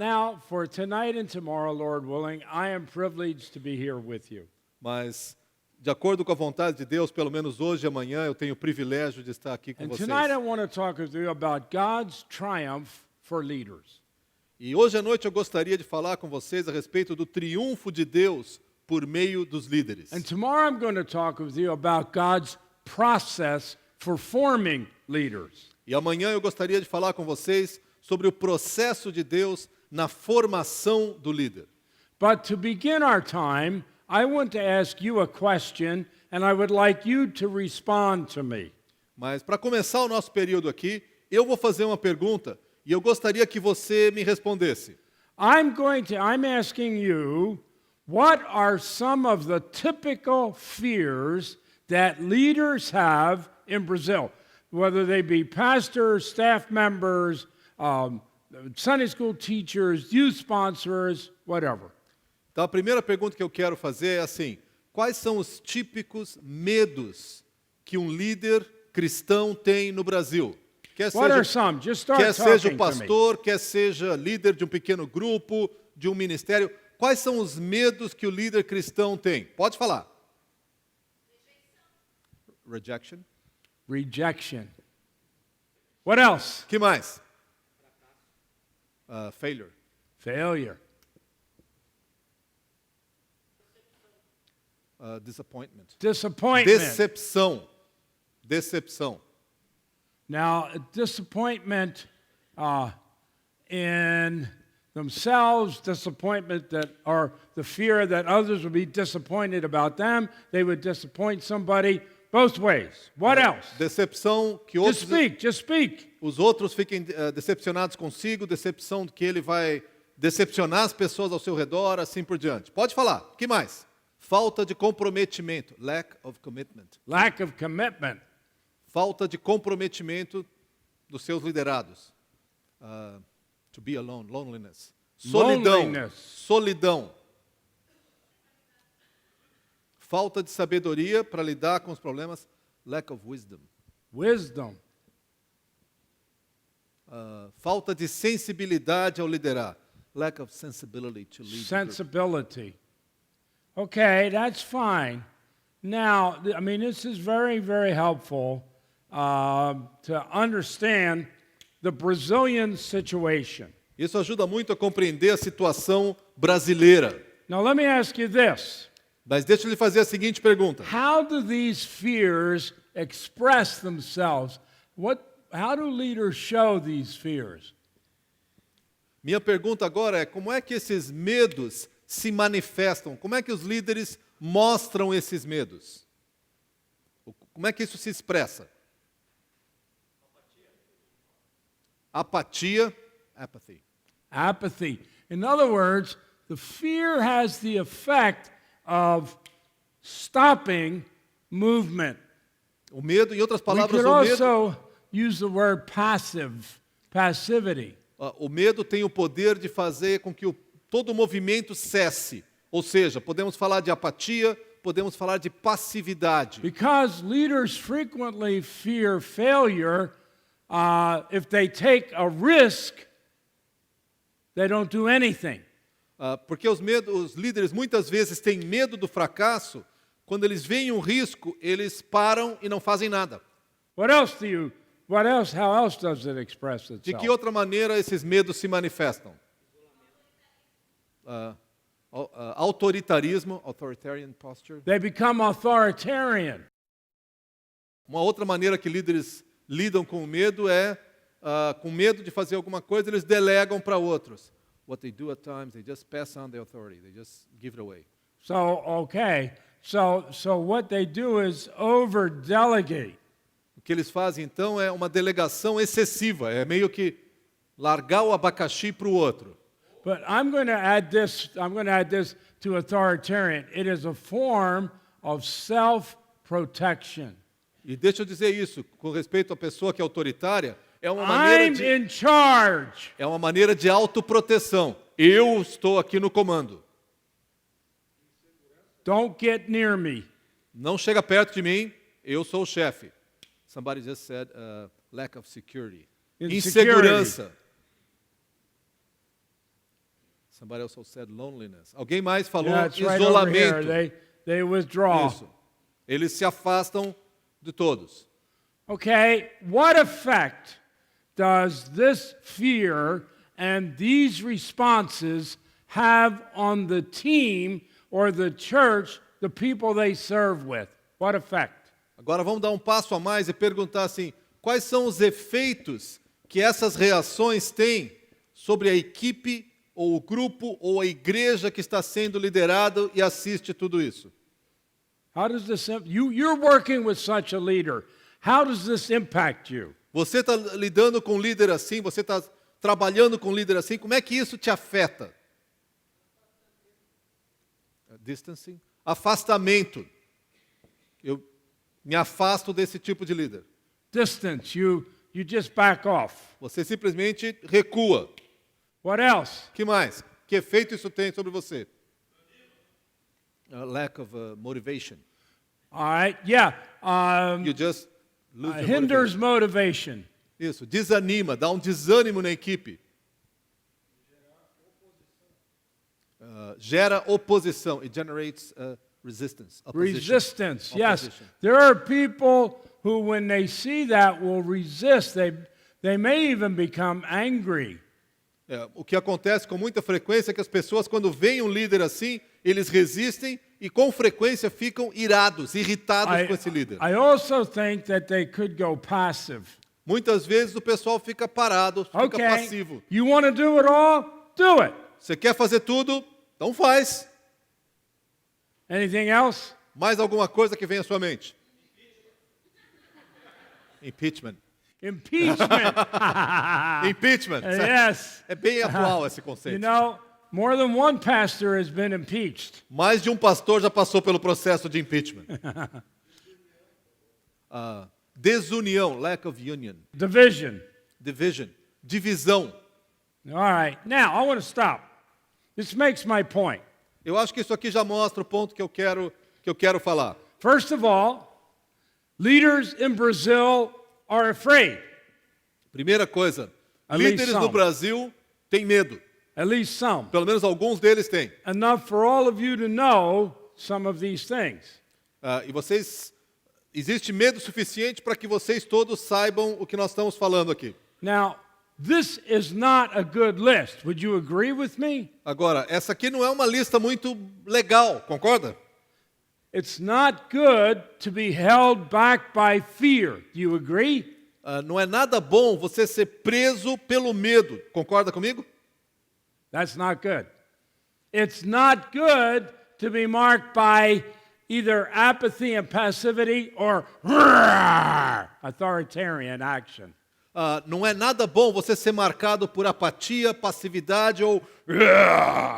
now, for tonight and tomorrow, Lord willing, I am privileged to be here with you. Mas, de acordo com a vontade de Deus, pelo menos hoje e amanhã, eu tenho o privilégio de estar aqui com And vocês. tonight I want to talk with you about God's triumph for leaders. E hoje à noite eu gostaria de falar com vocês a respeito do triunfo de Deus por meio dos líderes. And tomorrow I'm going to talk with you about God's process for forming leaders. E amanhã eu gostaria de falar com vocês sobre o processo de Deus na formação do líder. But to begin our time, I want to ask you a question, and I would like you to respond to me. Mas para começar o nosso período aqui, eu vou fazer uma pergunta e eu gostaria que você me respondesse. I'm asking you, what are some of the typical fears that leaders have in Brazil? Whether they be pastors, staff members, Sunday school teachers, youth sponsors, whatever. Então a primeira pergunta que eu quero fazer é assim: quais são os típicos medos que um líder cristão tem no Brasil? Quer What are seja, some? Just start quer seja talking o to me. pastor, quer seja líder de um pequeno grupo, de um ministério, quais são os medos que o líder cristão tem? Pode falar. Rejection. Rejection. What else? Que mais? Failure. Failure. Disappointment. Disappointment. Decepção. Decepção. Now, disappointment in themselves, disappointment or the fear that others would be disappointed about them, they would disappoint somebody, both ways. What else? Decepção que Just speak. os outros fiquem decepcionados consigo, decepção que ele vai decepcionar as pessoas ao seu redor, assim por diante. Pode falar. O que mais? Falta de comprometimento. Lack of commitment. Lack of commitment. Falta de comprometimento dos seus liderados. To be alone, loneliness. Solidão. Loneliness. Solidão. Falta de sabedoria para lidar com os problemas. Lack of wisdom. Wisdom. Falta de sensibilidade ao liderar. Lack of sensibility to lead. Sensibility. Okay, that's fine. Now, I mean, this is very, very helpful to understand the Brazilian situation. Isso ajuda muito a compreender a situação brasileira. Now, let me ask you this. Mas deixa eu lhe fazer a seguinte pergunta. How do these fears express themselves? How do leaders show these fears? Minha pergunta agora é: como é que esses medos se manifestam? Como é que os líderes mostram esses medos? Como é que isso se expressa? Apatia. Apathy. Apathy. In other words, the fear has the effect of stopping movement. O medo, em outras We palavras, could o medo, also use the word passivity. o medo tem o poder de fazer com que todo o movimento cesse. Ou seja, podemos falar de apatia, podemos falar de passividade. Because leaders frequently fear failure, if they take a risk, they don't do anything. Porque os líderes muitas vezes têm medo do fracasso. Quando eles veem um risco, eles param e não fazem nada. How else does it express De itself? que outra maneira esses medos se manifestam? Autoritarismo, authoritarian posture. They become authoritarian. Uma outra maneira que líderes lidam com o medo é, com medo de fazer alguma coisa, eles delegam para outros. What they do at times, they just pass on the authority, they just give it away. So what they do is over-delegate. O que eles fazem então é uma delegação excessiva, é meio que largar o abacaxi para o outro. But I'm going to add this to authoritarian. It is a form of self-protection. E deixa eu dizer isso, com respeito à pessoa que é autoritária, é uma maneira I'm de, in charge. é uma maneira de autoproteção. Eu estou aqui no comando. Don't get near me. Não chega perto de mim, eu sou o chefe. Somebody just said lack of security. Insecurity. Insegurança. Somebody else said loneliness. Alguém mais falou Yeah, it's right over here. isolamento. They withdraw. Isso. Eles se afastam de todos. Okay, what effect does this fear and these responses have on the team or the church, the people they serve with? What effect? Agora vamos dar um passo a mais e perguntar assim: quais são os efeitos que essas reações têm sobre a equipe ou o grupo ou a igreja que está sendo liderado e assiste tudo isso? How does this you're working with such a leader. How does this impact you? Você está lidando com um líder assim, você está trabalhando com um líder assim, como é que isso te afeta? Distancing? Afastamento. Eu me afasto desse tipo de líder. Distance, you just back off. Você simplesmente recua. What else? Que mais? Que efeito isso tem sobre você? Lack of motivation. All right, yeah. You just lose your Hinders motivation. motivation. Isso, desanima, dá um desânimo na equipe. Gera oposição. It generates resistance. Opposition. Resistance, yes. Opposition. There are people who, when they see that, will resist. They may even become angry. O que acontece com muita frequência é que as pessoas, quando veem um líder assim, eles resistem e com frequência ficam irados, irritados com esse líder. I also think that they could go passive. Muitas vezes o pessoal fica parado, fica Okay, passivo. you want to do it all? Do it. Você quer fazer tudo? Então faz. Anything else? Mais alguma coisa que vem à sua mente? Impeachment. Impeachment. Impeachment. Yes. É bem atual esse conceito. You know, more than one pastor has been impeached. Mais de um pastor já passou pelo processo de impeachment. Desunião, lack of union. Division. Division, divisão. All right. Now, I want to stop. This makes my point. Eu acho que isso aqui já mostra o ponto que eu quero falar. First of all, leaders in Brazil are afraid. Primeira coisa, At least líderes some. no Brasil têm medo. At least some. Pelo menos alguns deles têm. Enough for all of you to know some of these things. E vocês, existe medo suficiente para que vocês todos saibam o que nós estamos falando aqui. Now, this is not a good list. Would you agree with me? Agora, essa aqui não é uma lista muito legal, concorda? It's not good to be held back by fear. Do you agree? Não é nada bom você ser preso pelo medo, concorda comigo? That's not good. It's not good to be marked by either apathy and passivity or authoritarian action. Não é nada bom você ser marcado por apatia, passividade ou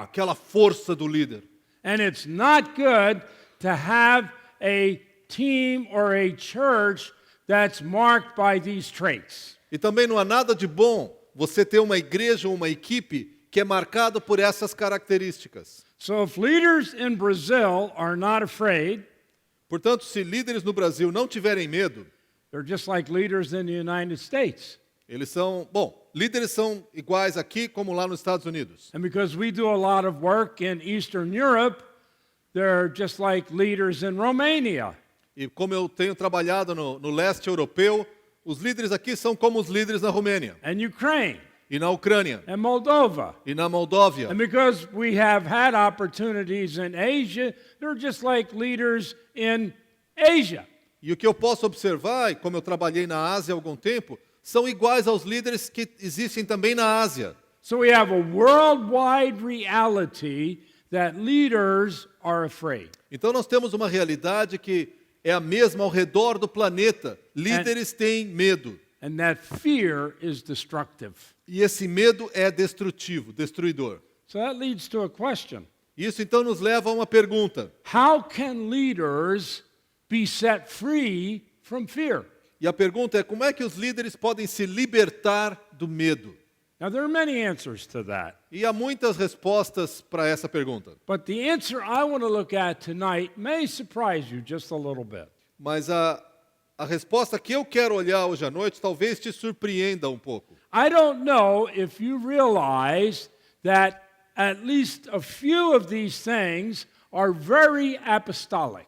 aquela força do líder. And it's not good to have a team or a church that's marked by these traits. E também não há nada de bom você ter uma igreja ou uma equipe que é marcado por essas características. So if leaders in Brazil are not afraid, Portanto, se líderes no Brasil não tiverem medo, they're just like leaders in the United States. eles são, líderes são iguais aqui como lá nos Estados Unidos. And because we do a lot of work in Eastern Europe, they're just like leaders in Romania. E como eu tenho trabalhado no leste europeu, os líderes aqui são como os líderes na Romênia, And Ukraine e na Ucrânia, and Moldova. e na Moldóvia. And because we have had opportunities in Asia, they're just like leaders in Asia. E o que eu posso observar, e como eu trabalhei na Ásia há algum tempo, são iguais aos líderes que existem também na Ásia. So we have a worldwide reality that leaders are afraid. Então nós temos uma realidade que é a mesma ao redor do planeta. Líderes têm medo. And that fear is destructive. E esse medo é destrutivo, destruidor. So that leads to a question. Isso então nos leva a uma pergunta. How can leaders be set free from fear? E a pergunta é: como é que os líderes podem se libertar do medo? Now, there are many answers to that. E há muitas respostas para essa pergunta. But the answer I want to look at tonight may surprise you just a little bit. Mas a resposta que eu quero olhar hoje à noite talvez te surpreenda um pouco. I don't know if you realize that at least a few of these things are very apostolic.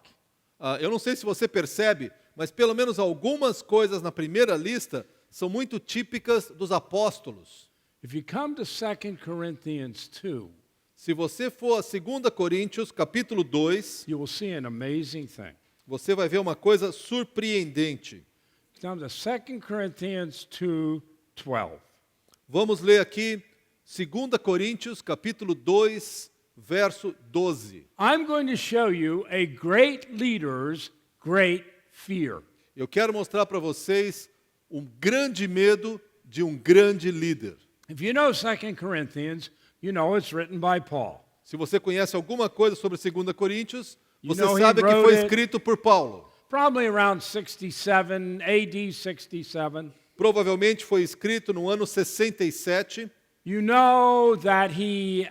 Eu não sei se você percebe, mas pelo menos algumas coisas na primeira lista são muito típicas dos apóstolos. If you come to 2 Corinthians 2, Se você for a 2 Coríntios, capítulo 2, you will see an amazing thing. você vai ver uma coisa surpreendente. Come to 2 Corinthians 2:12. Vamos ler aqui 2 Coríntios, capítulo 2, verso 12. I'm going to show you a great leader's great fear. Eu quero mostrar para vocês um grande medo de um grande líder. If you know 2 Corinthians, you know it's written by Paul. Se você conhece alguma coisa sobre 2 Coríntios, You você know he sabe que wrote foi it- escrito por Paulo. Probably around 67, AD 67. Provavelmente foi escrito no ano 67. You know that he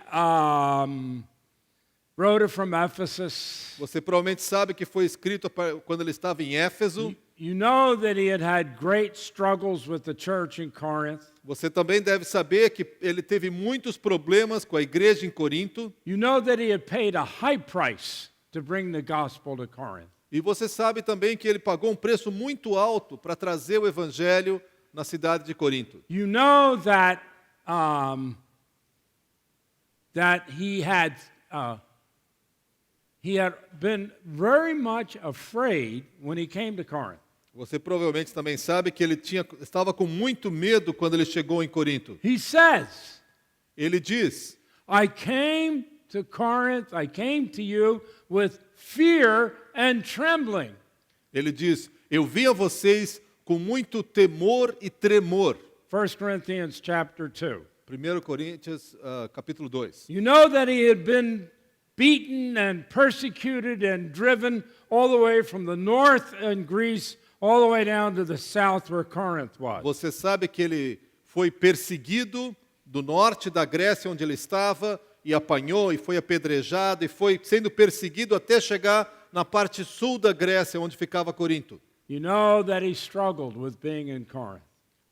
wrote it from Ephesus. Você provavelmente sabe que foi escrito quando ele estava em Éfeso. You know that he had great struggles with the church in Corinth. Você também deve saber que ele teve muitos problemas com a igreja em Corinto. You know that he had paid a high price to bring the gospel to Corinth. E você sabe também que ele pagou um preço muito alto para trazer o evangelho na cidade de Corinto. You know that that he had been very much afraid when he came to Corinth. Você provavelmente também sabe que ele estava com muito medo quando ele chegou em Corinto. He says, Ele diz: I came to Corinth, I came to you with fear and trembling. Ele diz: eu vim a vocês com muito temor e tremor. 1 Corinthians chapter 2. 1 Coríntios, capítulo 2. You know that he had been beaten and persecuted and driven all the way from the north in Greece all the way down to the south where Corinth was. Você sabe que ele foi perseguido do norte da Grécia, onde ele estava, e apanhou, e foi apedrejado, e foi sendo perseguido até chegar na parte sul da Grécia, onde ficava Corinto. You know that he struggled with being in Corinth.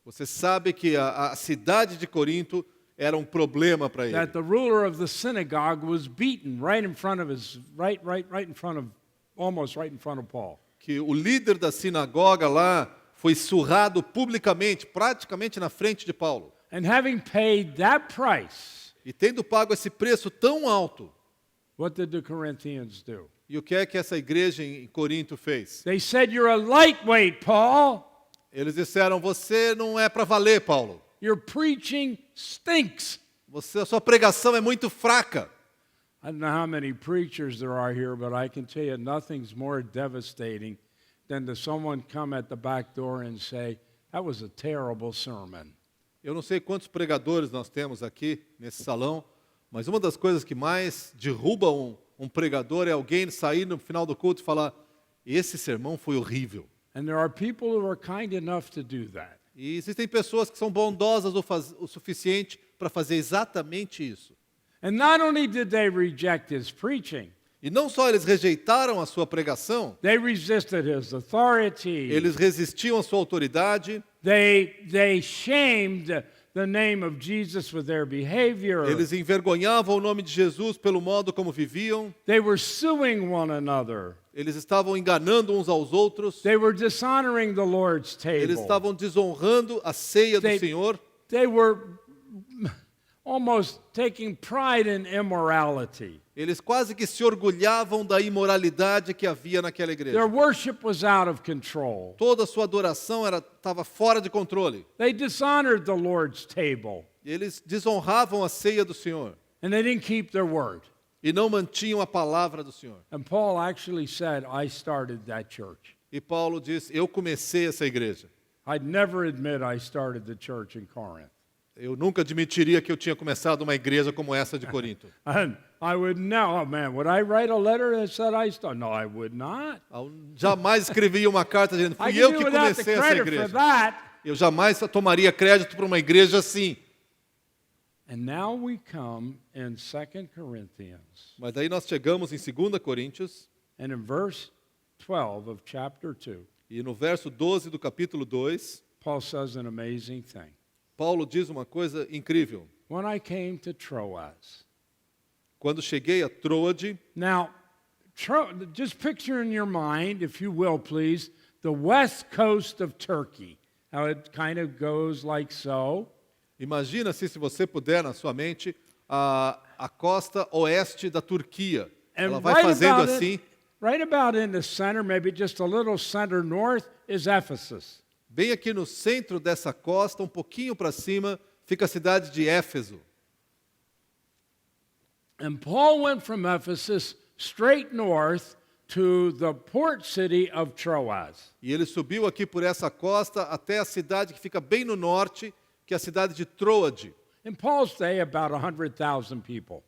Você sabe que a cidade de Corinto era um problema para ele. That the ruler of the synagogue was beaten right in front of almost right in front of Paul. Que o líder da sinagoga lá foi surrado publicamente, praticamente na frente de Paulo. And having paid that price, E tendo pago esse preço tão alto, what did the Corinthians do? e o que é que essa igreja em Corinto fez? They said, "You're a lightweight, Paul. Eles disseram: você não é para valer, Paulo. Your preaching stinks." A sua pregação é muito fraca. I don't know how many preachers there are here, but I can tell you nothing's more devastating than to someone come at the back door and say, "That was a terrible sermon." Eu não sei quantos pregadores nós temos aqui nesse salão, mas uma das coisas que mais derruba um pregador é alguém sair no final do culto e falar: esse sermão foi horrível. And there are people who are kind enough to do that. E existem pessoas que são bondosas o suficiente para fazer exatamente isso. And not only did they reject his preaching, E não só eles rejeitaram a sua pregação, they resisted his authority. eles resistiam à sua autoridade, They shamed the name of Jesus with their behavior. eles envergonhavam o nome de Jesus pelo modo como viviam, They were suing one another. eles estavam enganando uns aos outros, They were dishonoring the Lord's eles table. estavam desonrando a ceia do They- Senhor, They were almost taking pride in immorality. eles quase que se orgulhavam da imoralidade que havia naquela Their igreja. worship was out of control. Toda a sua adoração estava fora de controle. They dishonored the Lord's table, Eles desonravam a ceia do Senhor and they didn't keep their word. e não mantinham a palavra do Senhor. And Paul actually said, "I started that church." E Paulo diz: eu comecei essa igreja. I'd never admit I started the church in Corinth. Eu nunca admitiria que eu tinha começado uma igreja como essa de Corinto. And I would now, oh man, would I write a letter that said I started? No, I would not. Jamais escrevi uma carta dizendo: I fui eu can que do without the comecei essa credit for igreja. that. Eu jamais tomaria crédito para uma igreja assim. And now we come in 2 Corinthians, Mas daí nós chegamos em 2 Coríntios, and in verse 12 of chapter 2, e no verso 12 do capítulo 2, Paul says an amazing thing. Paulo diz uma coisa incrível. When I came to Troas, quando cheguei a Troade, Now, just picture in your mind, if you will, please, the west coast of Turkey. How it kind of goes like so. imagina se você puder na sua mente a costa oeste da Turquia. Ela vai fazendo assim. Right about in the center, maybe just a little center north, is Ephesus. Bem aqui no centro dessa costa, um pouquinho para cima, fica a cidade de Éfeso. And Paul went from Ephesus straight north to the port city of Troas. E ele subiu aqui por essa costa até a cidade que fica bem no norte, que é a cidade de Troade. In Paul's day, about 100,000 people.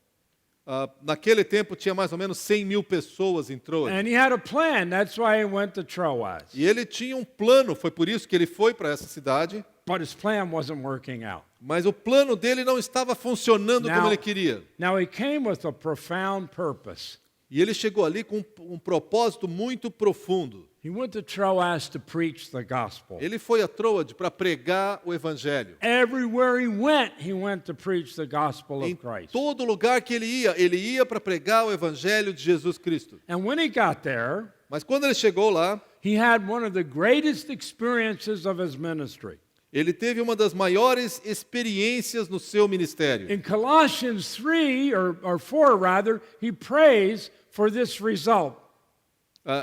Naquele tempo tinha mais ou menos 100.000 pessoas em Troade. And he had a plan. That's why he went to Troas. E ele tinha um plano, foi por isso que ele foi para essa cidade. But his plan wasn't working out. Mas o plano dele não estava funcionando como ele queria. Now he came with a profound purpose. E ele chegou ali com um propósito muito profundo. He went to Troas to preach the gospel. Ele foi a Troade para pregar o evangelho. Everywhere he went to preach the gospel of Em Christ. todo lugar que ele ia para pregar o evangelho de Jesus Cristo. And when he got there, Mas quando ele chegou lá, he had one of the greatest experiences of his ministry. ele teve uma das maiores experiências no seu ministério. In Colossians 3, or 4 rather, he prays for this result.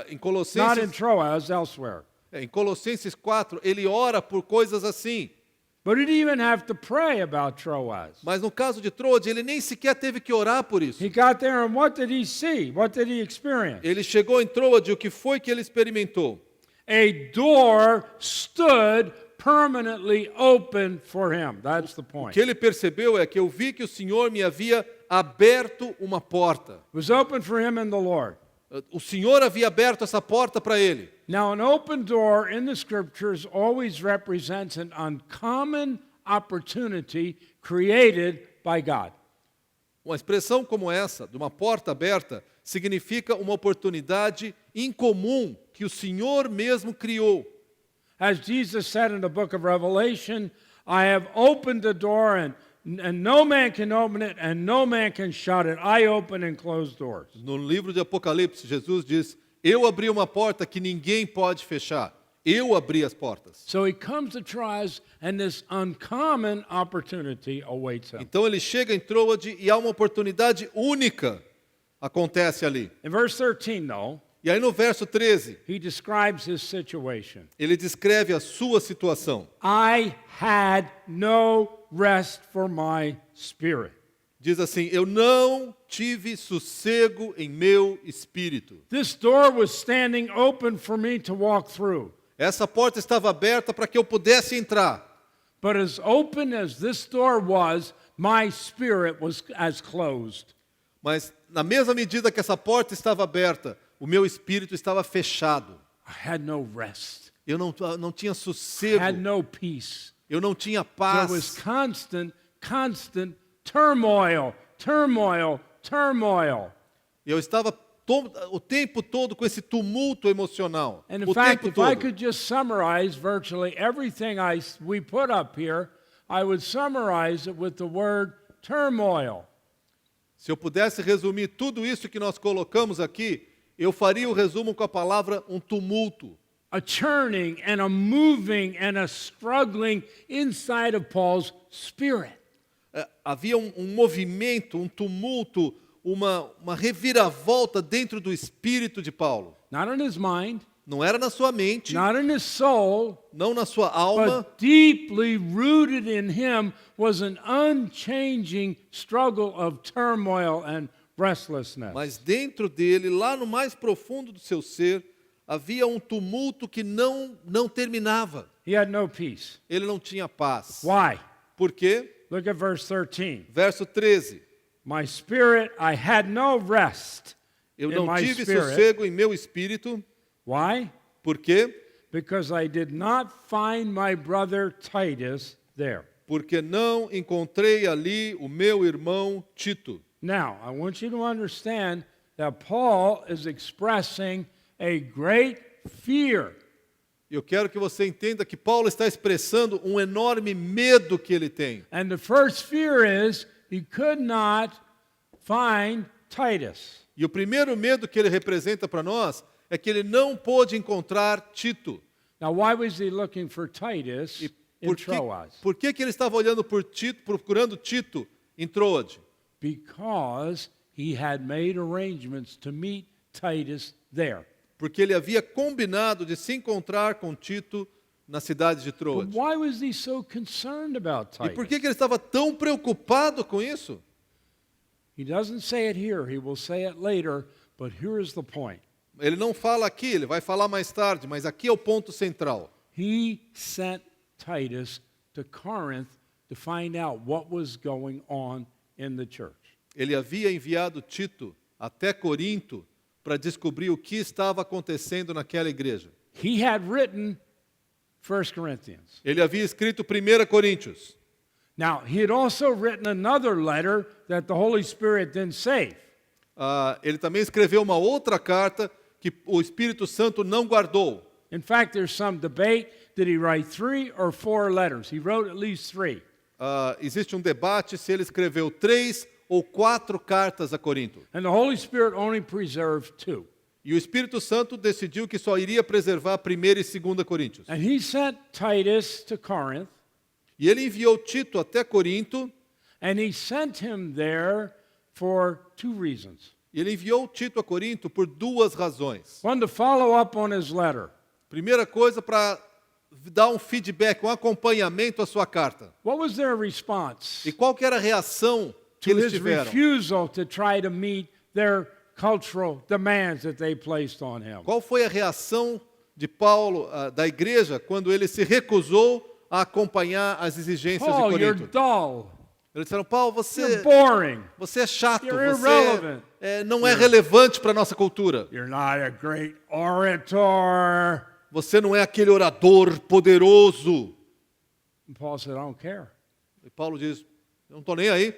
Em Not in Troas, elsewhere. Em Colossenses 4, ele ora por coisas assim. But he didn't even have to pray about Troas. Mas no caso de Troade, ele nem sequer teve que orar por isso. He got there and what did he see? What did he experience? Ele chegou em Troade, o que foi que ele experimentou? A door stood permanently open for him. That's the O point. que ele percebeu é que eu vi que o Senhor me havia aberto uma porta. It was open for him and the Lord. O Senhor havia aberto essa porta para ele. Now, an open door in the scriptures always represents an uncommon opportunity created by God. Uma expressão como essa, de uma porta aberta, significa uma oportunidade incomum que o Senhor mesmo criou. As Jesus said in the book of Revelation, I have opened the door and no man can open it and no man can shut it. I open and close doors. No livro de Apocalipse, Jesus diz: eu abri uma porta que ninguém pode fechar. Eu abri as portas. So he comes to Troas and this uncommon opportunity awaits him. Então ele chega em Troade e há uma oportunidade única acontece ali. In verse 13, though, E aí no verso 13, he describes his situation. ele descreve a sua situação. I had no rest for my spirit. Diz assim: eu não tive sossego em meu espírito. This door was standing open for me to walk through. Essa porta estava aberta para que eu pudesse entrar. But as open as this door was, my spirit was as closed. Mas na mesma medida que essa porta estava aberta, o meu espírito estava fechado. I had no rest. Eu não tinha I sossego. had no peace. Eu não tinha There was paz. constant turmoil. Eu estava o tempo todo com esse tumulto emocional. And in O fact, tempo if I todo. could just summarize virtually everything we put up here, I would summarize it with the word turmoil. Se eu pudesse resumir tudo isso que nós colocamos aqui, eu faria o resumo com a palavra um tumulto. A churning and a moving and a struggling inside of Paul's spirit. Havia um movimento, um tumulto, uma reviravolta dentro do espírito de Paulo. Not in his mind, Não era na sua mente, not in his soul, não na sua alma, but deeply rooted in him was an unchanging struggle of turmoil and restlessness. mas dentro dele, lá no mais profundo do seu ser, havia um tumulto que não terminava. He had no peace. Ele não tinha paz. Why? Por quê? Look at verse 13. Verso 13. My spirit, I had no rest Eu in não my tive spirit. sossego em meu espírito. Why? Por quê? Because I did not find my brother Titus there. Porque não encontrei ali o meu irmão Tito. Now, I want you to understand that Paul is expressing a great fear. Eu quero que você entenda que Paulo está expressando um enorme medo que ele tem. And the first fear is he could not find Titus. E o primeiro medo que ele representa para nós é que ele não pôde encontrar Tito. Now, why was he looking for Titus E in por que, Troas? por que ele estava olhando por Tito, procurando Tito em Troade? Because he had made arrangements to meet Titus there. Porque ele havia combinado de se encontrar com Tito na cidade de But Troade. why was he so concerned about E por Titus? que ele estava tão preocupado com isso? He doesn't say it here, he will say it later, but here is the point. Ele não fala aqui, ele vai falar mais tarde, mas aqui é o ponto central. He sent Titus to Corinth to find out what was going on in the church. Ele havia enviado Tito até Corinto para descobrir o que estava acontecendo naquela igreja. He had written 1 Corinthians. Ele havia escrito 1 Coríntios. Now, he had also written another letter that the Holy Spirit didn't save. Ele também escreveu uma outra carta que o Espírito Santo não guardou. In fact, there's some debate. Did he write 3 or 4 letters? He wrote at least 3. Existe um debate se ele escreveu 3 ou 4 cartas a Corinto. And the Holy Spirit only preserved 2. E o Espírito Santo decidiu que só iria preservar 1 e 2 Coríntios. And he sent Titus to Corinth, E ele enviou Tito até Corinto, and he sent him there for 2 reasons. e ele enviou Tito a Corinto por 2 razões. One, to follow up on his letter. Primeira coisa, para dar um feedback, um acompanhamento à sua carta. What was their response E qual que era a reação que to eles his tiveram? refusal to try to meet their cultural demands that they placed on him? Qual foi a reação de Paulo, da igreja, quando ele se recusou a acompanhar as exigências de Paul, you're Corinto? dull. Eles disseram, Paulo, You're boring. você é chato, You're você irrelevant. não é relevante para a nossa cultura. You're not a great orator. Você não é aquele orador poderoso. And Paul said, I don't care. E Paulo diz, eu não estou nem aí.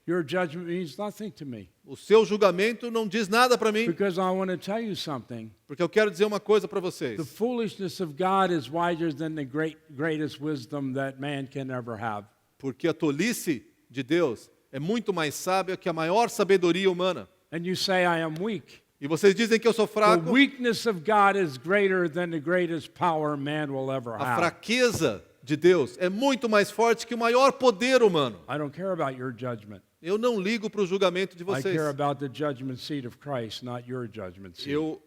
Your judgment means nothing to me. O seu julgamento não diz nada para mim, Because I want to tell you something. porque eu quero dizer uma coisa para vocês. The foolishness of God is wiser than the greatest wisdom that man can ever have. Porque a tolice de Deus é muito mais sábia que a maior sabedoria humana. And you say, I am weak. E vocês dizem que eu sou The fraco. weakness of God is greater than the greatest power man will ever A have. fraqueza de Deus é muito mais forte que o maior poder humano. I don't care about your judgment. Eu não ligo para o julgamento de I vocês. care about the judgment seat of Christ, not your judgment seat. Eu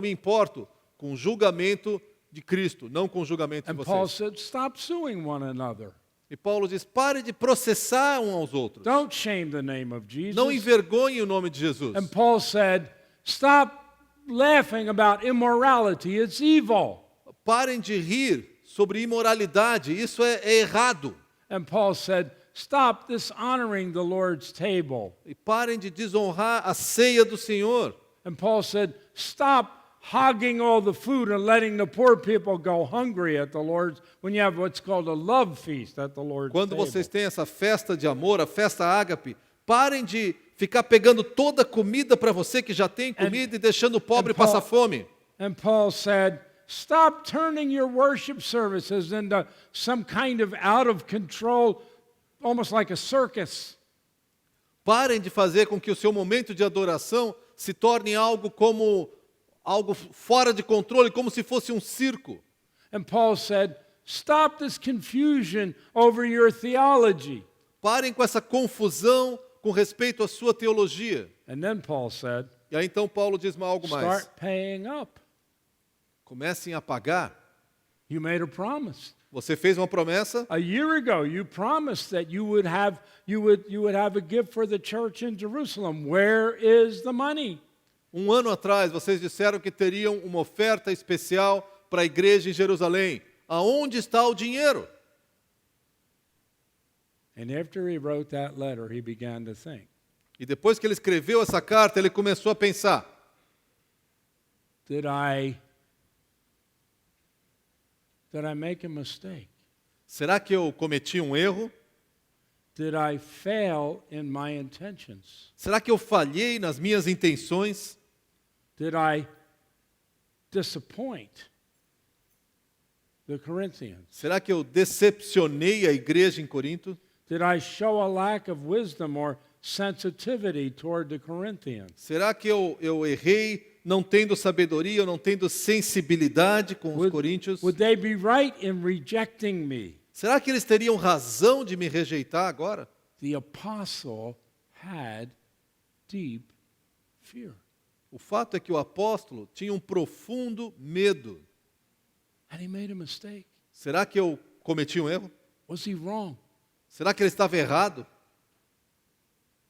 me importo com o julgamento de Cristo, não com o julgamento de And Paul vocês. said, stop suing one another. E Paulo diz, pare de processar um aos outros. Don't shame the name of Jesus. Não envergonhe o nome de Jesus. And Paul said, stop laughing about immorality. It's evil. Parem de rir sobre imoralidade, isso é errado. And Paul said, stop dishonoring the Lord's table. E parem de desonrar a ceia do Senhor. And Paul said, stop hogging all the food and letting the poor people go hungry at the Lord's, when you have what's called a love feast at the Lord's Quando table. vocês têm essa festa de amor, a festa ágape, parem de ficar pegando toda a comida para você que já tem comida e deixando o pobre Paul- passar fome. And Paul said, stop turning your worship services into some kind of out of control, almost like a circus. Parem de fazer com que o seu momento de adoração se torne algo fora de controle, como se fosse um circo. And Paul said, stop this confusion over your theology. Parem com essa confusão com respeito à sua teologia. And then Paul said, E aí então Paulo diz algo mais. start paying up. Comecem a pagar. You made a promise. Você fez uma promessa. A year ago, you promised that you would have a gift for the church in Jerusalem. Where is the money? Um ano atrás, vocês disseram que teriam uma oferta especial para a igreja em Jerusalém. Aonde está o dinheiro? And after he wrote that letter, he began to think, E depois que ele escreveu essa carta, ele começou a pensar: did I make a mistake? será que eu cometi um erro? Did I fail in my intentions? Será que eu falhei nas minhas intenções? Did I disappoint the Corinthians? Será que eu decepcionei a igreja em Corinto? Did I show a lack of wisdom or sensitivity toward the Corinthians? Será que eu errei não tendo sabedoria, ou não tendo sensibilidade com os coríntios? Would they be right in rejecting me? Será que eles teriam razão de me rejeitar agora? The apostle had deep fear. O fato é que o apóstolo tinha um profundo medo. And he made a mistake. Será que eu cometi um erro? Was he wrong? Será que ele estava errado?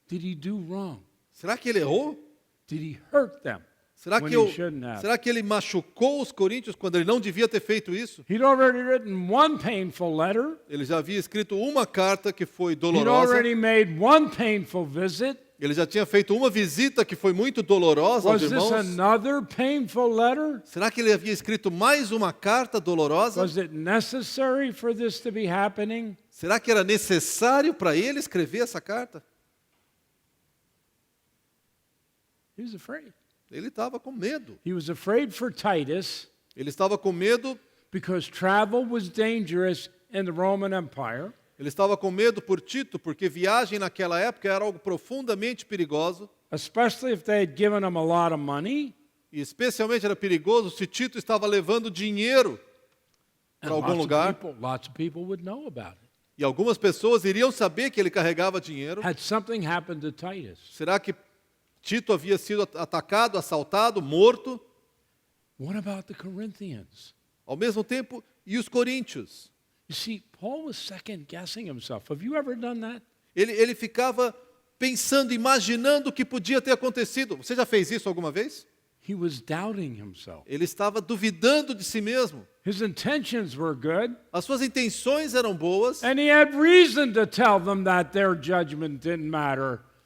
Did he do wrong? Será que ele errou? Did he hurt them Será when que, he shouldn't have? será que ele machucou os coríntios quando ele não devia ter feito isso? He'd already written one painful letter. Ele já havia escrito uma carta que foi He'd dolorosa. already made one painful visit. Ele já tinha feito uma visita que foi muito dolorosa aos Was this irmãos. another painful letter? Será que ele havia escrito mais uma carta dolorosa? Was it necessary for this to be happening? Será que era necessário para ele escrever essa carta? He was afraid. Ele estava com medo. He was afraid for Titus Ele estava com medo. because travel was dangerous in the Roman Empire. Ele estava com medo por Tito, porque viagem naquela época era algo profundamente perigoso. Especially if they had given him a lot of money. E especialmente era perigoso se Tito estava levando dinheiro para algum lugar. Lots of people would know about it. E algumas pessoas iriam saber que ele carregava dinheiro. Had something happened to Titus? Será que Tito havia sido atacado, assaltado, morto? What about the Corinthians? Ao mesmo tempo, e os coríntios? You see, Paul was second guessing himself. Have you ever done that? Ele ficava pensando, imaginando o que podia ter acontecido. Você já fez isso alguma vez? He was doubting himself. Ele estava duvidando de si mesmo. His intentions were good, As suas intenções eram boas. and he had reason to tell them that their judgment didn't matter